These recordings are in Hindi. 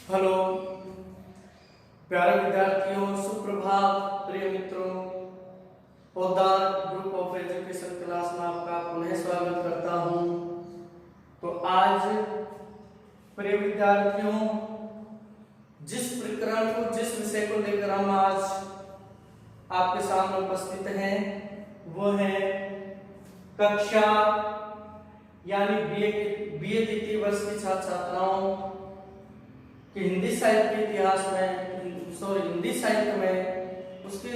हेलो प्यारे विद्यार्थियों, सुप्रभात। प्रिय मित्रों, पौधार ग्रुप ऑफ एजुकेशन क्लास में आपका पुनः स्वागत करता हूं। तो आज प्रिय विद्यार्थियों, जिस प्रकरण को, जिस विषय को लेकर हम आज आपके सामने उपस्थित हैं वो है कक्षा यानी बीए द्वितीय वर्ष की छात्र छात्राओं कि हिंदी साहित्य के इतिहास में, हिंदी साहित्य में उसके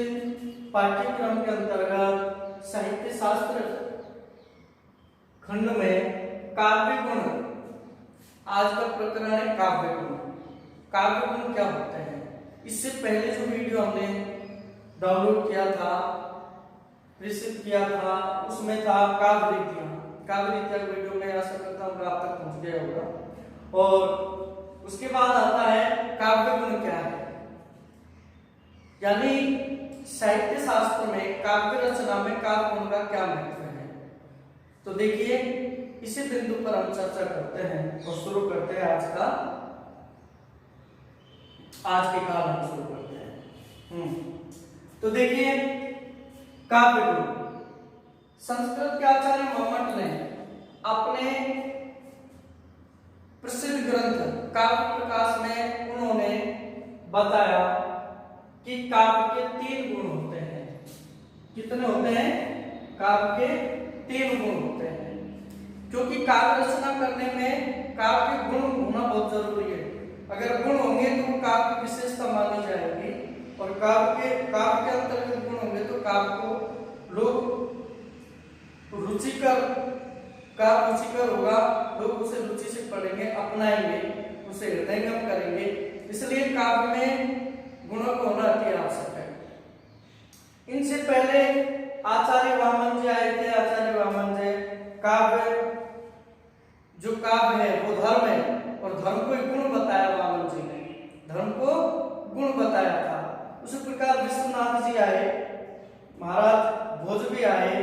पाठ्यक्रम के अंतर्गत साहित्य शास्त्र खंड में काव्य गुण। आज का प्रकरण है काव्य गुण। काव्य गुण क्या होते हैं? इससे पहले जो वीडियो हमने डाउनलोड किया था, प्रेषित किया था, उसमें था काव्य रीतियां। काव्य रीतियां वीडियो में आशा करता हूँ आप तक पहुंच गया होगा। और उसके बाद आता है काव्य गुण क्या है, यानी साहित्य शास्त्र में काव्य रचना में काव्य गुण का क्या महत्व है। तो देखिए, इसी बिंदु पर हम चर्चा करते हैं और शुरू करते हैं आज के काल हम शुरू करते हैं। तो देखिए, काव्य गुण संस्कृत के आचार्य मम्मट ने अपने प्रसिद्ध ग्रंथ काव्य प्रकाश में उन्होंने बताया कि काव्य के 3 गुण होते हैं। कितने होते हैं? काव्य के 3 गुण होते हैं, क्योंकि काव्य रचना करने में काव्य के गुण होना बहुत जरूरी है। अगर गुण होंगे तो काव्य की विशेषता मानी जाएगी, और काव्य के अंतर्गत गुण होंगे तो काव्य को लोग रुचिकर होगा, लोग उसे रुचि से पढ़ेंगे, अपनाएंगे, उसे हृदयंगम करेंगे। इसलिए काव्य में गुणों को होना अति आवश्यक है। इनसे पहले आचार्य वामन जी आए थे। आचार्य वामन जी काव्य, जो काव्य है वो धर्म है, और धर्म को एक गुण बताया। वामन जी ने धर्म को गुण बताया था। उसी प्रकार विश्वनाथ जी आए, महाराज भोज भी आए।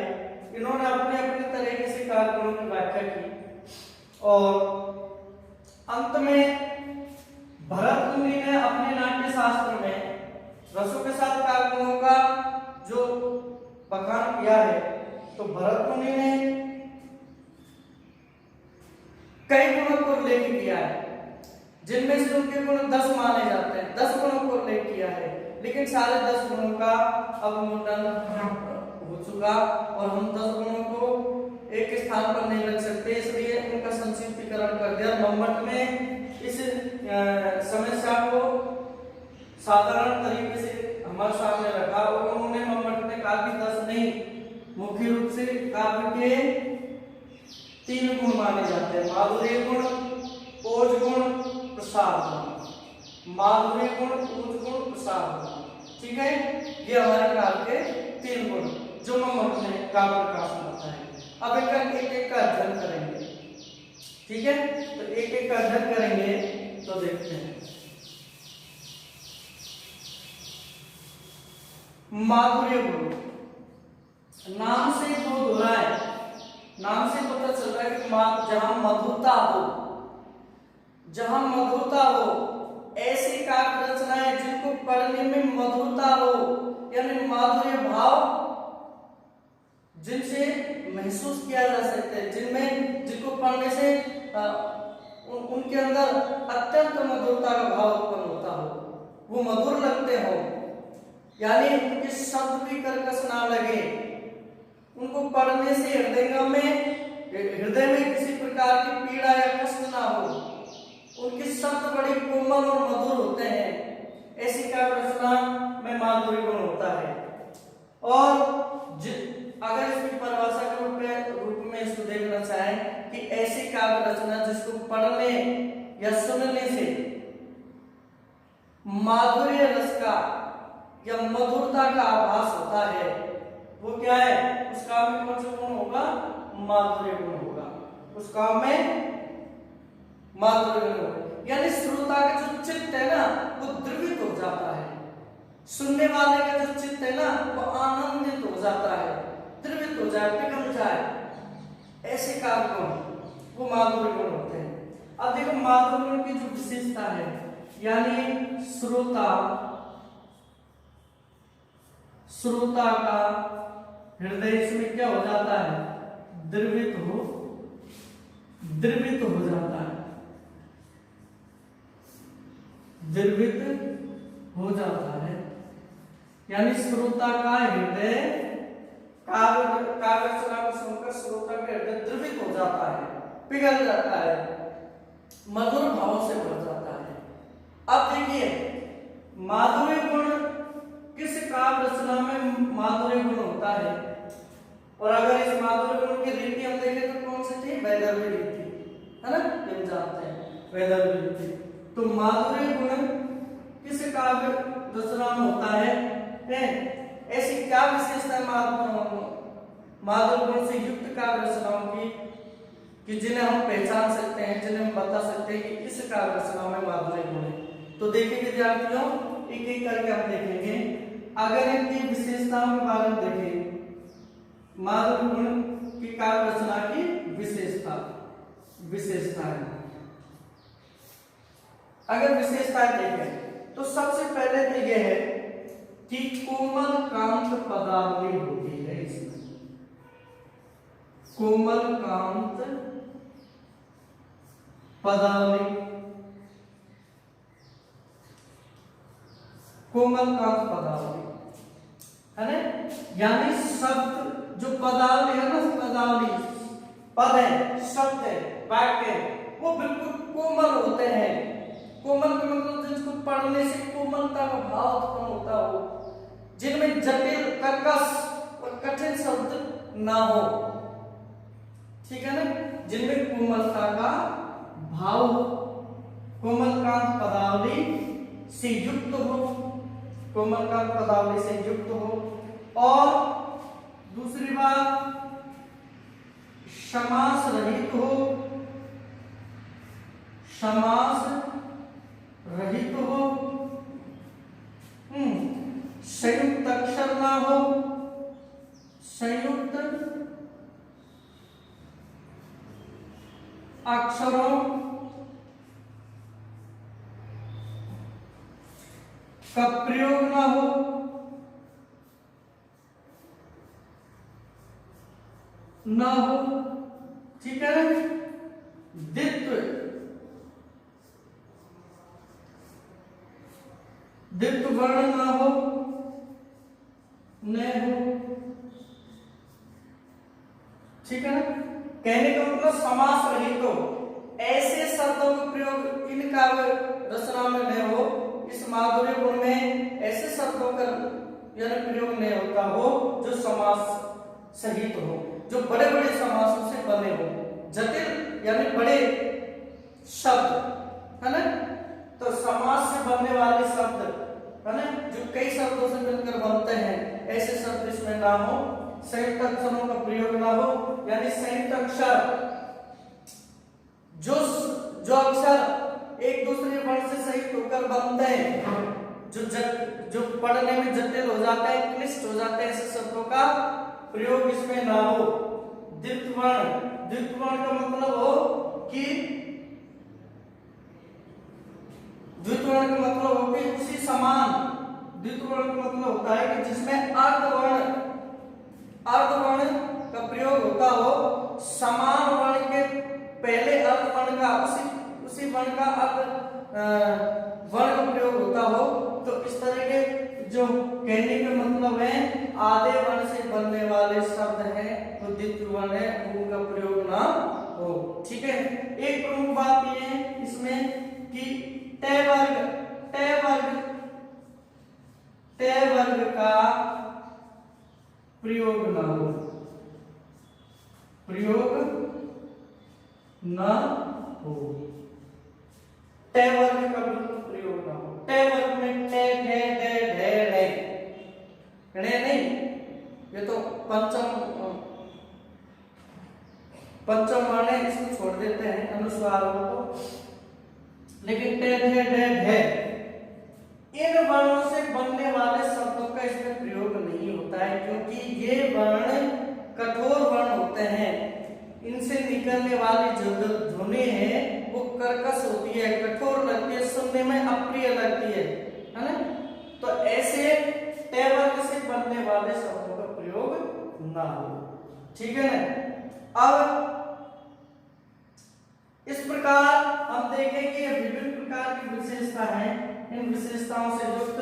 इन्होंने अपने अपने तरीके से काव्य गुणों की व्याख्या की, और अंत में भरत मुनि ने अपने नाट्य शास्त्र में रसों के साथ काव्य गुणों का जो बखान किया है, तो भरत मुनि ने कई गुणों को उल्लेख किया है, जिनमें से उनके गुण 10 माने जाते हैं। 10 गुणों को उल्लेख किया है, लेकिन सारे 10 गुणों का अवमूल्यन हो चुका, और हम 10 गुणों को एक स्थान पर नहीं रख सकते, इसलिए उनका संक्षिप्तीकरण कर दिया। मम्मट ने इस समस्या को साधारण तरीके से हमारे सामने रखा, और उन्होंने मम्मट ने कहा कि 10 नहीं, मुख्य रूप से काव्य के 3 गुण माने जाते हैं: माधुर्य गुण, ओज गुण, प्रसाद गुण। माधुर्य गुण, ओज गुण, प्रसाद गुण, ठीक है। ये हमारे काव्य के 3 गुण जो मम्मट ने काव्य प्रकाश में बताए। अब एक का अध्ययन करेंगे, ठीक है। तो एक का अध्ययन करेंगे, तो देखते हैं। माधुर्य गुण, नाम से दो दोहराए, नाम से पता चल रहा है कि जहां मधुरता हो ऐसी काव्य रचनाएं जिनको पढ़ने में मधुरता हो, यानी माधुर्य भाव जिनसे महसूस किया जा सकता है, जिनको पढ़ने से उनके अंदर अत्यंत मधुरता का भाव उत्पन्न होता हो, वो मधुर लगते हो, यानी उनके शब्द भी कर्कश ना लगे, उनको पढ़ने से हृदय में किसी प्रकार की पीड़ा या कष्ट ना हो, उनके शब्द बड़े कोमल और मधुर होते हैं। ऐसी काव्य रचना में माधुर्य गुण होता है। और अगर इसकी परिभाषा के रूप में इसको देखना चाहें कि ऐसी काव्य रचना जिसको पढ़ने या सुनने से माधुर्य रस का या मधुरता का आभास होता है, वो क्या है? उस काव्य में कौन सा गुण होगा? माधुर्य गुण होगा। उस काव्य में माधुर्य गुण होगा, यानी श्रोता का जो चित्त है ना, वो द्रवित हो जाता है। सुनने वाले का जो चित्त है ना, वो आनंदित हो जाता है, द्रवित हो जाए, पिघल जाए। ऐसे काव्य गुण वो माधुर्य गुण होते हैं। अब देखो माधुर्य गुण की जो विशेषता है, यानी श्रोता का हृदय इसमें क्या हो जाता है, द्रवित हो जाता है, द्रवित हो जाता है। यानी श्रोता का हृदय काव्य रचना को सुनकर श्रोता का हृदय द्रवित हो जाता है, पिघल जाता है, मधुर भाव से भर जाता है। अब देखिए माधुर्य गुण, किस काव्य रचना में माधुर्य गुण होता है, और अगर इस माधुर्य गुण की रीति हम देखें तो कौन सी थी, वैदर्भी रीति, है ना, हम जानते हैं वैदर्भी रीति। तो माधुर्य गुण किस काव्य रचना में होता है, ऐसी क्या विशेषता है माधुर्य गुण से युक्त काव्य रचनाओं की कि जिन्हें हम पहचान सकते हैं, जिन्हें हम बता सकते हैं कि इस काव्य रचना में माधुर्य गुण है। तो देखिए विद्यार्थियों, एक एक करके हम देखेंगे। अगर इनकी विशेषताओं के बारे में देखें, माधुर्य गुण की काव्य रचना की विशेषता है। अगर विशेषताएं देखें तो सबसे पहले तो यह है कि कोमल कांत पदावली होती है इसमें, कोमल कांत पदावली, कोमल कांत पदावली है ना, यानी शब्द जो पदावली है ना, पदावली पद है, शब्द है, वाक्य है, वो बिल्कुल कोमल होते हैं। कोमल का मतलब जिसको पढ़ने से कोमलता का भाव उत्पन्न होता हो, जिनमें जटिल, कर्कश और कठिन शब्द ना हो, ठीक है ना, जिनमें कोमलता का भाव हो, कोमलकांत पदावली से युक्त हो, कोमलकांत पदावली से युक्त हो। और दूसरी बात, समास रहित हो, समास रहित हो, संयुक्त अक्षर ना हो, संयुक्त अक्षरों का प्रयोग ना हो, ठीक है ना, द्वित्व वर्ण ना हो, न हो, ठीक है ना। कहने का मतलब समास रहित हो, ऐसे शब्दों का प्रयोग इन काव्य रचना में न हो, इस माधुर्य गुण में ऐसे शब्दों का यानी प्रयोग नहीं होता हो जो समास सहित हो, जो बड़े बड़े समासों से बने हो, जटिल यानी बड़े शब्द, है ना। तो समास से बनने वाले शब्द, है ना, जो कई शब्दों से मिलकर बनते हैं, ऐसे शब्द इसमें ना हो, संयुक्त अक्षरों का प्रयोग ना हो, यानी संयुक्त अक्षर जो अक्षर एक दूसरे वर्ण से संयुक्त होकर बनते हैं, जो पढ़ने में जटिल हो जाते हैं, क्लिष्ट हो जाते हैं, ऐसे शब्दों का प्रयोग इसमें ना हो। द्वित्व वर्ण का मतलब हो कि द्वित्व वर्ण का मतलब हो कि उसी समान, द्वित्व वर्ण का मतलब होता है कि जिसमें अर्धवर्ण का प्रयोग होता हो, समान वर्ण के पहले अर्धवर्ण का उसी वर्ण का वर्ण का प्रयोग होता हो। तो इस तरह के जो कहने का मतलब है, आधे वर्ण से बनने वाले शब्द हैं तो द्वित्व वर्ण है, उनका प्रयोग ना हो, ठीक है। एक प्रमुख बात यह है इसमें कि टे वर्ग का प्रयोग न हो, टे वर्ग का बिल्कुल प्रयोग ना हो। टे वर्ग में टे, ढे, डे, ढे, ढे नहीं, ये तो पंचम वर्ण है, इसको छोड़ देते हैं अनुस्वारों को, लेकिन टे, ढे, ढे, ढे इन वर्णों से बनने वाले शब्दों का इसमें प्रयोग नहीं होता है, क्योंकि ये वर्ण कठोर वर्ण होते हैं, इनसे निकलने वाली जो ध्वनि है वो कर्कश होती है, कठोर लगती है, सुनने में अप्रिय लगती है ना। तो ऐसे ट वर्ग से बनने वाले शब्दों का प्रयोग ना हो, ठीक है ना। अब इस प्रकार हम देखेंगे विभिन्न प्रकार की विशेषता है, इन विशेषताओं से युक्त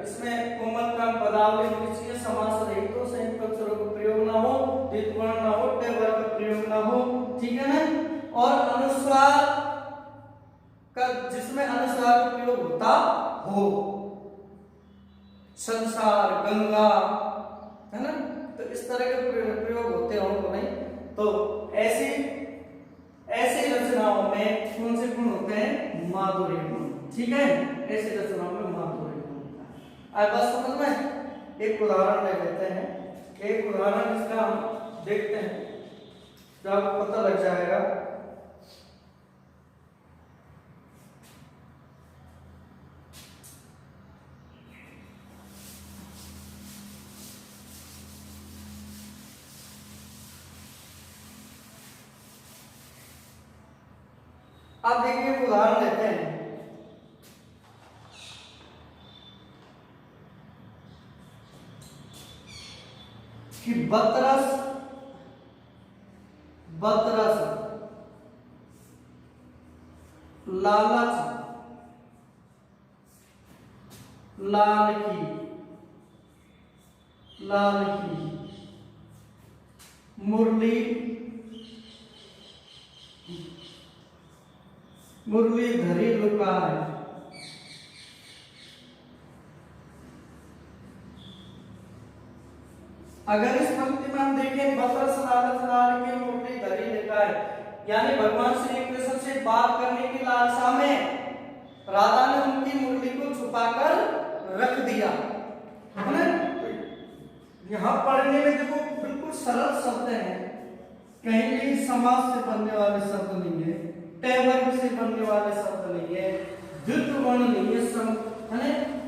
इसमें कोमल क्रम पदावली होनी, समास रहित हो, संयुक्त अक्षरों का प्रयोग ना हो, द्वित्व वर्ण ना हो, ट वर्ग का प्रयोग ना हो, ठीक है ना। और अनुस्वार का, जिसमें अनुस्वार का प्रयोग होता हो, संसार, गंगा, है ना, तो इस तरह के प्रयोग होते हो तो नहीं। तो ऐसी रचनाओं में कौन से गुण होते हैं? माधुर्य गुण, ठीक है। ऐसी रचनाओं में माधुर्य गुण होता है। अब बस समझ में एक उदाहरण ले लेते हैं, एक उदाहरण इसका हम देखते हैं तो आपको पता लग जाएगा। आप देखिए उदाहरण लेते हैं कि बतरस, लालच, लाल की, मुरली धरी लुका है। अगर इस पंक्ति में हम देखें बतरस, लालच, लाल की, मुरली धरी लिखा है, यानी भगवान श्री कृष्ण से बात करने की लालसा में राधा ने उनकी मुरली को छुपाकर रख दिया, है ना। यहाँ पढ़ने में देखो बिल्कुल सरल शब्द हैं, कहीं भी समास से बनने वाले शब्द नहीं है, ट वर्ग से बनने वाले शब्द नहीं है, द्वित्व वर्ण नहीं है,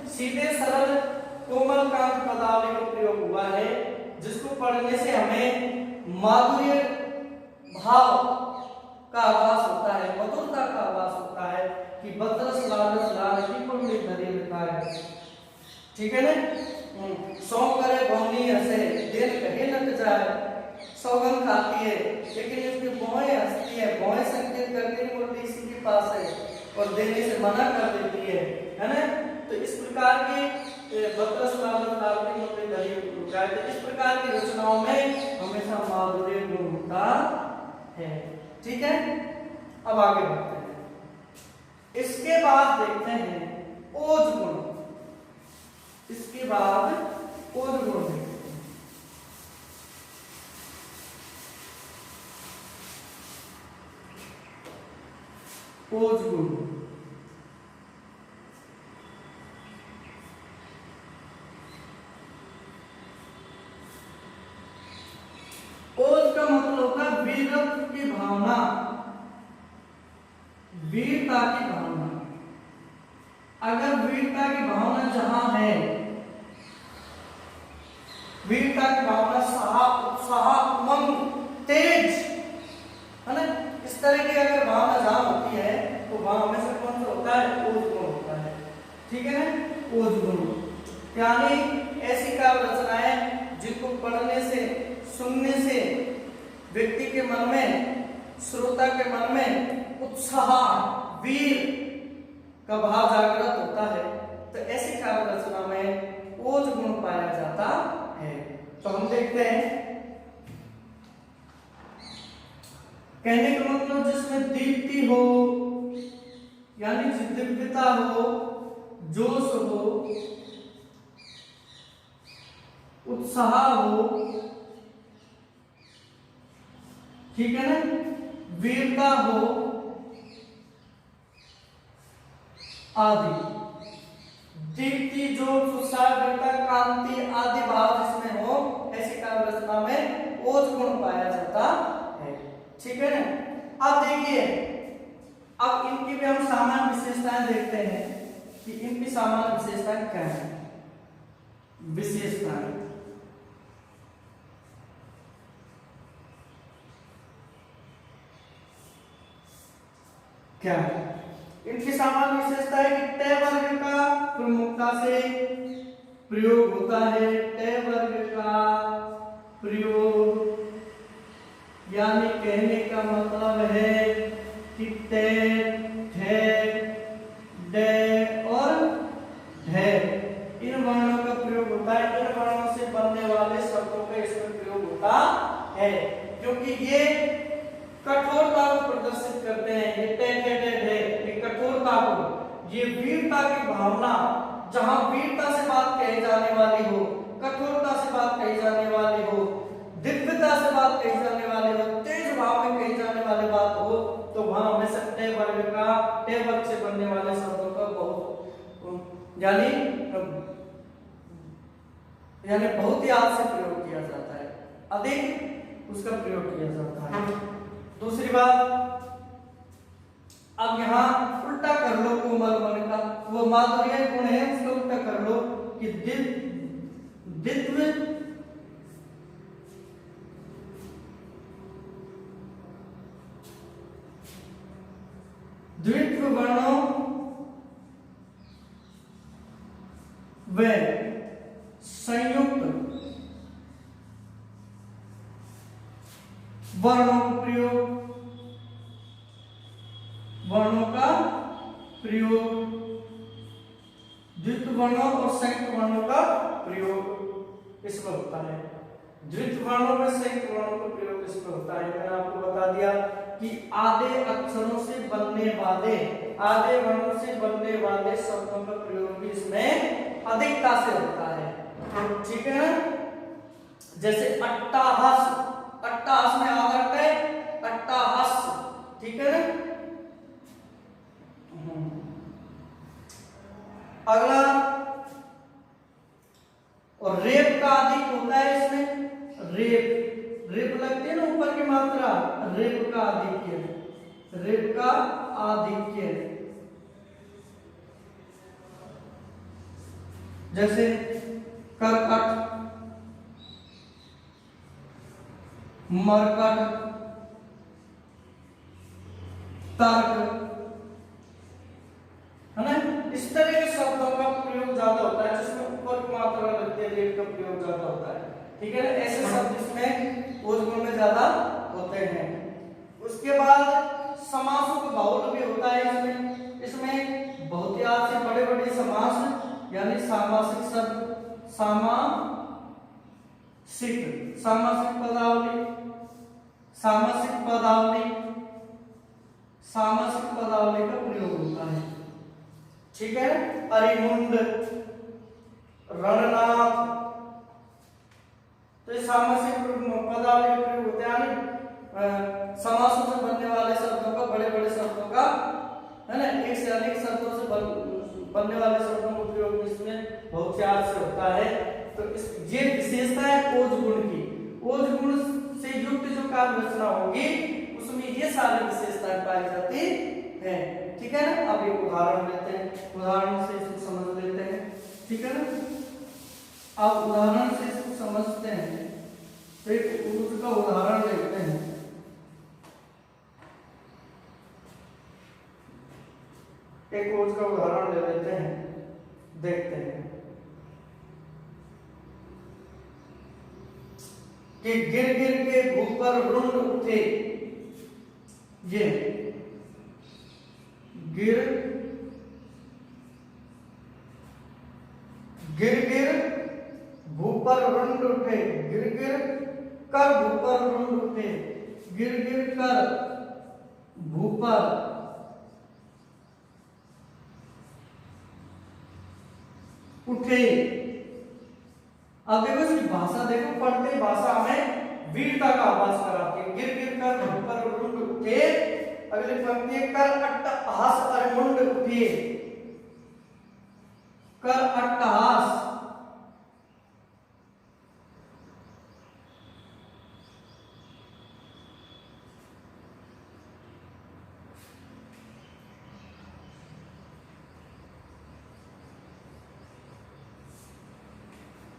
सीधे सरल कोमल कांत पदावली का प्रयोग हुआ है, जिसको पढ़ने से हमें माधुर्य भाव का आभास होता है, मधुरता का आभास होता है कि बतरस, लालच, लाल की, मुरली धरी लिखा है, ठीक है ना। सौ करे भौनी हंसे, दिल कहे लग जाए, सौगंध खाती है लेकिन इसकी भौएं हंसती है, भौएं संकेत करती है मुरली इसी के पास है और देने से मना कर देती है ना। तो इस प्रकार के बतरस, लालच, लाल की, मुरली धरी लिखा है, तो इस प्रकार की रचनाओं में हमेशा माधुर्य गुण होता है, ठीक है। अब आगे बढ़ते हैं, इसके बाद देखते हैं ओज गुण, इसके बाद ओज गुण देखते हैं। ओज गुण, ओज का मतलब होता है वीरत्व की भावना, वीरता की भावना। अगर वीरता की भावना जहां है, वीरता की भावना, साहस, उत्साह, उमंग, तेज, है ना, इस तरह की अगर भावना जहां होती है तो वहां हमेशा कौन सा होता है? ओज गुण होता है, ठीक है ना। ओज गुण यानी ऐसी काव्य रचनाएं जिनको पढ़ने से, सुनने से व्यक्ति के मन में, श्रोता के मन में उत्साह, वीर का भाव जागृत होता है, तो ऐसी काव्य रचना में ओज गुण पाया जाता है। तो हम देखते हैं, कहने का मतलब जिसमें दीप्ति हो, यानी दिव्यता हो, जोश हो, उत्साह हो, ठीक है ना, वीरता हो आदि, दीप्ति, जोश, उत्साह, वीरता, कांति आदि भाव जिसमें हो, ऐसी काव्य रचना में ओज गुण पाया जाता है, ठीक है ना। अब देखिए, अब इनकी भी हम सामान्य विशेषताएं देखते हैं कि इनकी सामान्य विशेषताएं क्या है। विशेषताएं क्या है? इनकी सामान्य विशेषता है कि टे वर्ग का प्रमुखता से प्रयोग होता है। टे वर्ग का प्रयोग यानी कहने का मतलब है कि टे, ठे, डे और ढे इन वर्णों का प्रयोग होता है। इन वर्णों से बनने वाले शब्दों का इसमें प्रयोग होता है, क्योंकि ये कठोरता को प्रदर्शित करते हैं। ये टे, ठे, डे, ढे ये कठोरता को, ये वीरता की भावना, जहां वीरता से बात कही जाने वाली हो, कठोरता से बात कही जाने वाली हो, दिव्यता से बात कही जाने वाली हो, तेज भाव में कही जाने वाली बात हो, तो वहां हमेशा टे वर्ग का, टे वर्ग से बनने वाले शब्दों का बहुत यानी बहुत याद से प्रयोग किया जाता है, अधिक उसका प्रयोग किया जाता है। दूसरी बात, अब यहाँ उल्टा कर लो कोमल मन का, वो माधुर्य गुण है उसका उल्टा कर लो कि द्वित्व द्वित्व वर्णों व संयुक्त वर्णों का प्रयोग द्वित्व वर्णों और संयुक्त वर्णों का प्रयोग इसमें होता है। द्वित्व वर्णों में संयुक्त वर्णों का प्रयोग इसमें होता है। मैंने आपको बता दिया कि आधे अक्षरों से बनने वाले, आधे वर्णों से बनने वाले शब्दों का प्रयोग भी इसमें अधिकता से होता है, ठीक है ना। जैसे अट्टाहस, अट्टाहस में आधा टे, अट्टाहस, ठीक है ना। अगला, और रेप का अधिक होता है इसमें, रेप, रेप लगती है ना ऊपर की मात्रा, रेप का आधिक्य, रेप का आधिक्य। जैसे करकट, मरकट, तर्क, है ना। इस तरह के शब्दों का प्रयोग ज्यादा होता है, जिसमें ऊपर की मात्रा लगती है, रेप का प्रयोग ज्यादा होता है, ठीक है ना। ऐसे शब्द इसमें ओज गुण में ज्यादा होते हैं। उसके बाद समासों का बाहुल्य भी होता है इसमें। इसमें बहुत से बड़े बड़े समास यानी सामासिक शब्द, सामासिक पदावली, सामासिक पदावली का प्रयोग होता है, ठीक है। अरिमुंड, रणनाथ, तो सामासिक पदावली का प्रयोग होता है, समासों से बनने वाले शब्दों का, बड़े बड़े शब्दों का, है ना, एक से अधिक शब्दों से बनने वाले शब्दों का प्रयोग इसमें बहुत से होता है। तो ये विशेषता है ओज गुण की। ओज गुण से युक्त जो काव्य रचना होगी उसमें ये सारी विशेषताएं पाई जाती है, ठीक है ना। अब एक उदाहरण लेते हैं, उदाहरण से इसको समझ लेते हैं, ठीक है ना। आप उदाहरण से इसको समझते हैं, तो एक ओज का उदाहरण लेते हैं। एक ओज का उदाहरण ले लेते हैं, देखते हैं कि गिर गिर के ऊपर रुंड उठे, ये गिर गिर भूपर रुंड उठे, गिर गिर कर भूपर रुंड उठे, गिर गिर कर भूपर उठे। अब देखो इसकी भाषा देखो, पढ़ते भाषा हमें वीरता का आभास कराती है। गिर गिर कर भूपर रुंड उठे, अगली पंक्ति है कर अट्टहास अरमुंड उठे, कर अट्टहास,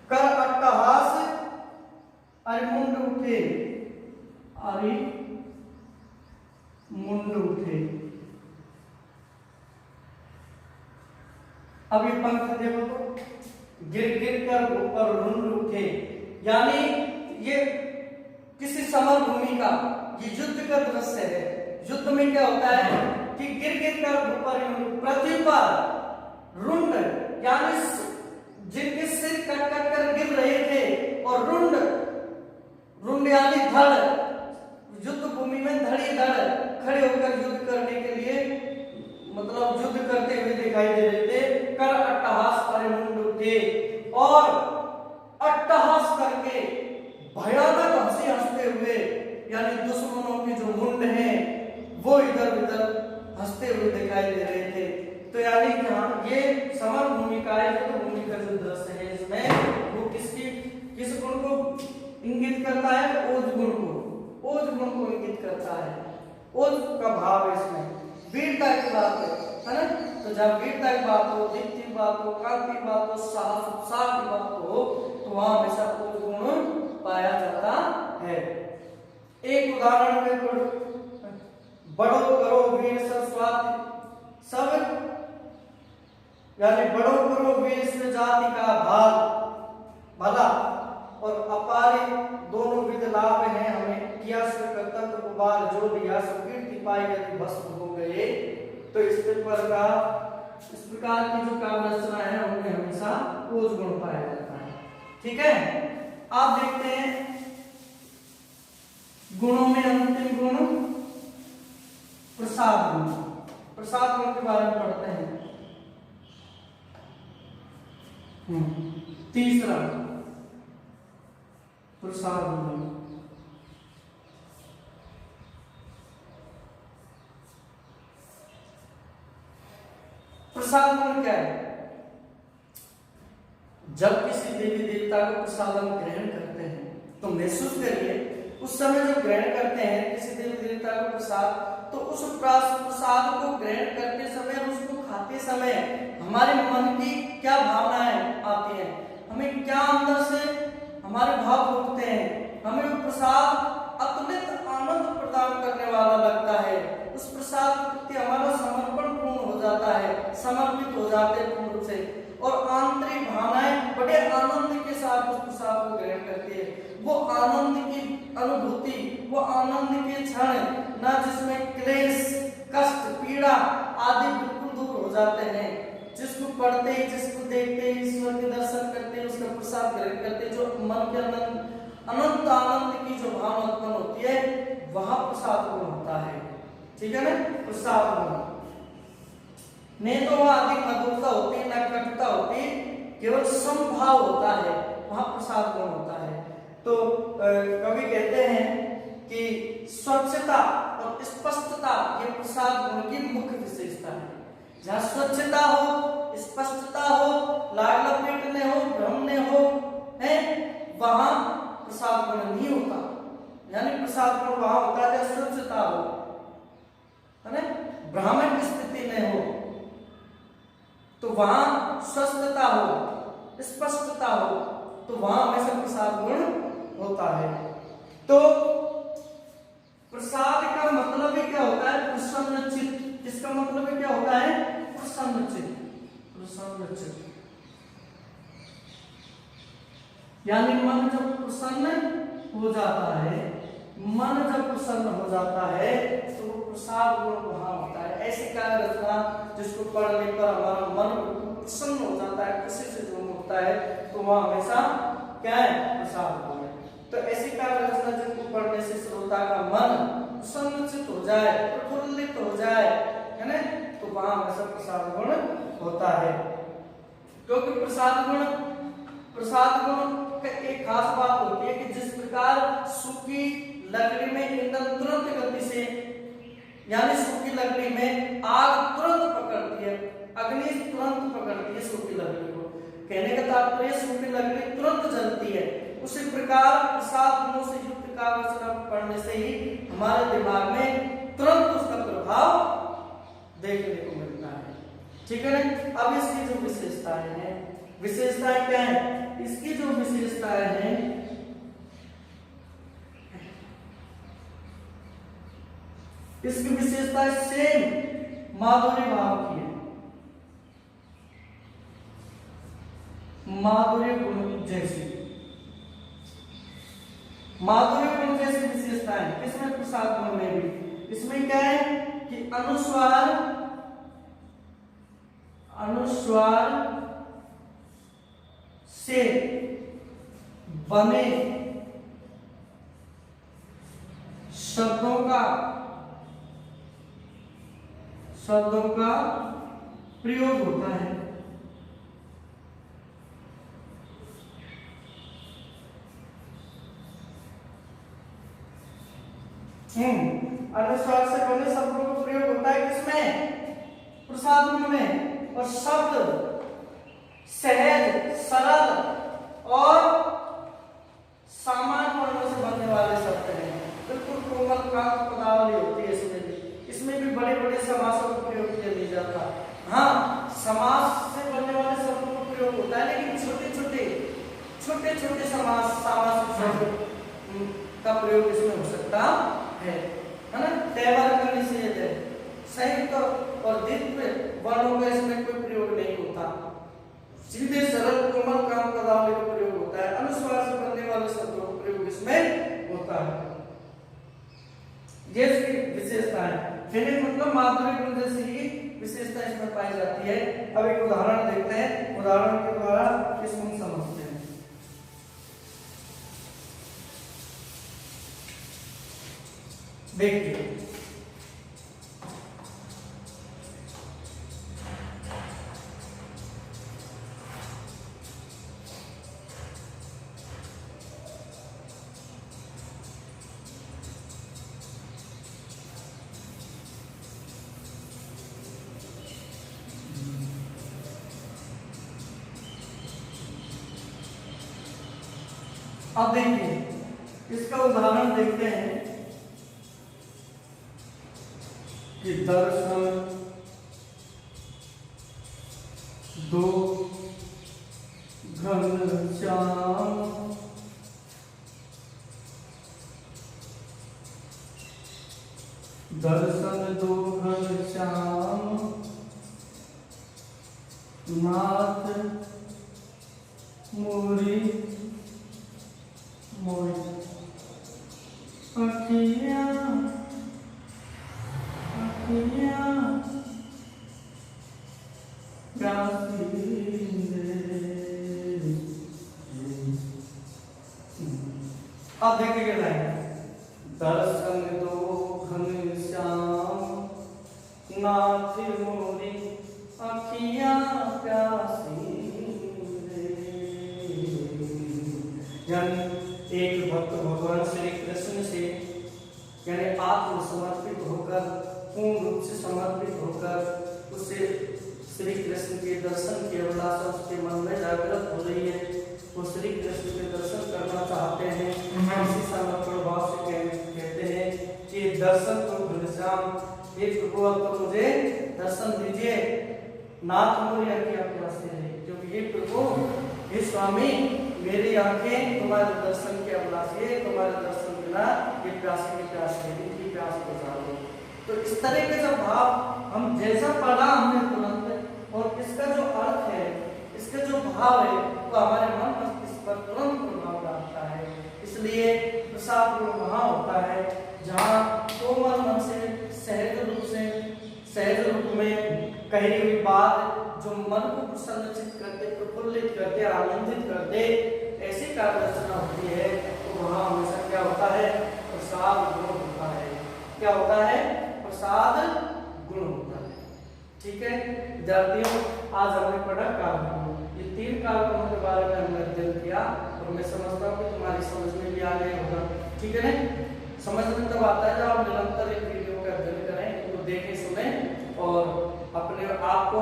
कर अट्टहास अरिमुंड उठे, अरि मुंड उठे, अब ये पंक्ति देखो तो, गिर गिर कर ऊपर रुंड उठे, यानी ये किसी समर भूमि का, ये युद्ध का दृश्य है। युद्ध में क्या होता है कि गिर गिर कर ऊपर पृथ्वी पर रुंड, यानी जिनके सिर कट कट कर गिर रहे थे, और रुंड, रुंड यानी धड़, युद्ध भूमि में धड़ी धड़ खड़े होकर युद्ध करने के लिए, मतलब युद्ध करते हुए दिखाई दे रहे थे। कर अट्टहास पर मुंड उठे, और अट्टहास करके भयानक हंसी हंसते हुए, यानी दुश्मनों के जो मुंड हैं वो इधर उधर हंसते हुए दिखाई दे रहे थे। तो यानी कि हाँ, ये समर भूमि का है, युद्ध भूमि का जो दृश्य है, इसमें वो किस गुण को इंगित करता है? ओज गुण को, ओज गुण को इंगित करता है। ओज का भाव है इसमें, वीरता की बात है ना। तो जब वीरता की बात हो, दीप्ति की बात हो, कांति की बात हो, साहस उत्साह की बात हो, तो वहां हमेशा ओज गुण पाया जाता है। एक उदाहरण में पढ़ो, बड़ो करो वीर सब, यानी बड़ो करो वीर से जाति का भाग भला, और अपारे दोनों विध लाभ हैं हमें, किया से कर्तव्य उपबार जो लिया सब कीर्ति पाई यदि भस्म हो गए। तो इस प्रकार की जो काव्य रचना है उनमें हमेशा ओज गुण पाया जाता है। ठीक है, आप देखते हैं गुणों में अंतिम गुण प्रसाद गुण। प्रसाद गुण के बारे में पढ़ते हैं। तीसरा प्रसाद गुण। प्रसाद गुण क्या है? जब किसी देवी देवता को प्रसादम ग्रहण करते हैं तो महसूस करिए, उस समय जब ग्रहण करते हैं किसी देवी देवता को प्रसाद, तो उस प्रसाद को ग्रहण करते समय, उसको खाते समय हमारे मन की क्या भावनाएं आती हैं, हमें क्या अंदर से हमारे भाव उठते हैं। हमें वो प्रसाद अतुलित आनंद प्रदान करने वाला लगता है। उस प्रसाद के प्रति हमारा समर्पण पूर्ण हो जाता है, समर्पित हो जाते हैं पूर्ण रूप से, और आंतरिक भावनाएं बड़े आनंद के साथ उस प्रसाद को ग्रहण करती है। वो आनंद की अनुभूति, वो आनंद के क्षण ना, जिसमें क्लेश, कष्ट, पीड़ा आदि बिल्कुल दूर हो जाते हैं। जिसको पढ़ते ही, जिसको देखते ही ईश्वर के दर्शन करते, उसका प्रसाद ग्रहण करते, जो मन के अनंत आनंद की जो भावना उत्पन्न होती है, वह प्रसाद गुण होता है। ठीक है ना, प्रसाद गुण नहीं तो वह अधिक मधुरता होती है, न कटुता होती, केवल समभाव होता है, वहां प्रसाद गुण होता है। तो कवि कहते हैं कि स्वच्छता और स्पष्टता ये प्रसाद गुण की मुख्य विशेषता है। जहाँ स्वच्छता हो, स्पष्टता हो, लाग लपेटने हो, भ्रमने हो, है, वहां प्रसाद गुण नहीं होता। यानी प्रसाद गुण वहां होता है जहाँ स्वच्छता हो, है ना, भ्रामक स्थिति में हो, तो वहां स्वस्थता हो, स्पष्टता हो, तो वहां हमेशा प्रसाद गुण होता है। तो प्रसाद का मतलब ही क्या होता है? प्रसन्न चित्त। इसका मतलब क्या होता है? प्रसन्न चित्त। प्रसन्न चित्त यानी मन जब प्रसन्न हो जाता है, मन जब प्रसन्न हो जाता है तो वो प्रसाद गुण वहां होता है। ऐसी काव्य रचना जिसको पढ़ने पर हमारा मन प्रसन्न हो जाता है, खुशी से जो होता है, तो वहां हमेशा क्या है? प्रसाद गुण है। तो ऐसी काव्य रचना जिनको पढ़ने से श्रोता का मन प्रसन्नचित हो जाए, प्रफुल्लित हो जाए, है ना, तो वहां हमेशा प्रसाद गुण होता है। क्योंकि प्रसाद गुण का एक खास बात होती है कि जिस प्रकार सूखी लकड़ी में ईंधन तुरंत गति से, यानी सूखी लकड़ी में आग तुरंत पकड़ती है, अग्नि तुरंत पकड़ती है सूखी लकड़ी को, कहने का तात्पर्य सूखी लकड़ी तुरंत जलती है। उसी प्रकार प्रसाद गुणों से युक्त काव्य रचना पढ़ने से ही हमारे दिमाग में तुरंत उसका प्रभाव देखने को मिलता है। ठीक है ना। अब इसकी जो विशेषताएं हैं, विशेषताएं क्या है? इसकी जो विशेषताएं हैं, इसकी विशेषताएं सेम माधुर्य भाव की है। माधुर्य गुण जैसी, माधुर्य गुण जैसी विशेषताएं किसमें, प्रसाद गुण में भी। इसमें क्या है कि अनुस्वार से बने शब्दों का प्रयोग होता है। अनुस्वार से बने शब्दों का प्रयोग होता है किसमें, प्रसाद गुण में। और शब्द सहज, सरल और सामान्य वर्णों से बनने वाले शब्द हैं। बिल्कुल कोमल कांत पदावली होती है इसमें भी बड़े बड़े समासों का प्रयोग किया नहीं जाता। हाँ, समास से बनने वाले शब्दों का प्रयोग होता है, लेकिन छोटे छोटे समास, सामासिक शब्द का प्रयोग इसमें हो सकता है ना। तेवर का निषेध है, संयुक्त और द्वित्व वर्णों का इसमें कोई प्रयोग नहीं होता, सीधे सरल कोमल काम पदावली का प्रयोग होता है। अनुस्वार से बनने वाले शब्दों का प्रयोग इसमें होता है। ये इसकी विशेषता है। मतलब माधुर्य गुण जैसी ही विशेषता इसमें पाई जाती है। अब एक उदाहरण देखते हैं, उदाहरण के द्वारा इसको समझते हैं। देखिए, अब देखिए इसका उदाहरण देखते हैं कि दर्शन दो घनश्याम दर्शन दो घनश्याम नाथ मोरी मोई अखियां अब देखिए लाइन, दर्शन दो घनश्याम नाथ मोरी अखियां प्यासी रे। यानी एक भक्त भगवान श्री कृष्ण से यानी आत्मसमर्पित होकर, पूर्ण रूप से समर्पित होकर उसे श्री कृष्ण के दर्शन की अभिलाषा उसके मन में जागृत हो रही है। वो श्री कृष्ण के दर्शन करना चाहते हैं। इसी समर्पण भाव से कहते हैं कि दर्शन तो घनश्याम, हे प्रभु अब तो मुझे दर्शन दीजिए, नाथ मोरी आंखें प्यासी रहे। क्योंकि हे प्रभु, हे स्वामी, मेरी आंखें तुम्हारे दर्शन के अभिलाषी है, तुम्हारे दर्शन बिना ये प्यासी की प्यास है, इनकी प्यास बुझा दो। तो इस तरह के जब भाव हम जैसा पढ़ा हमने तुरंत, और इसका जो अर्थ है, इसका जो भाव है, वो हमारे मन मस्तिष्क पर तुरंत प्रभाव डालता है। इसलिए प्रसाद गुण वहाँ होता है जहाँ कोमल मन से सहज रूप में कही हुई बात जो मन को प्रसन्नचित करते, प्रफुल्लित करते, आनंदित करते, ऐसी कार्य रचना होती है। तो वहाँ हमेशा क्या होता है, प्रसाद गुण होता है। क्या होता है, प्रसाद गुण होता है। ठीक है विद्यार्थियों, आज हमने पढ़ा कालक्रम। ये 3 कालक्रमों के बारे में हमने अध्ययन किया और मैं समझता हूँ कि तुम्हारी समझ में भी आ गया होगा। ठीक है ना, समझ में तब आता है जब आप निरंतर एक वीडियो का अध्ययन करें, इनको देखें, सुने और अपने आप को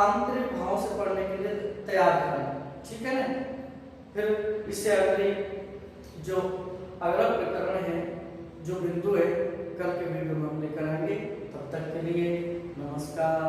आंतरिक भाव से पढ़ने के लिए तैयार करें। ठीक है ना, फिर इससे अगली जो अगला प्रकरण है, जो बिंदु है, कल के वीडियो में हम लेकर आएंगे। तब तक के लिए नमस्कार।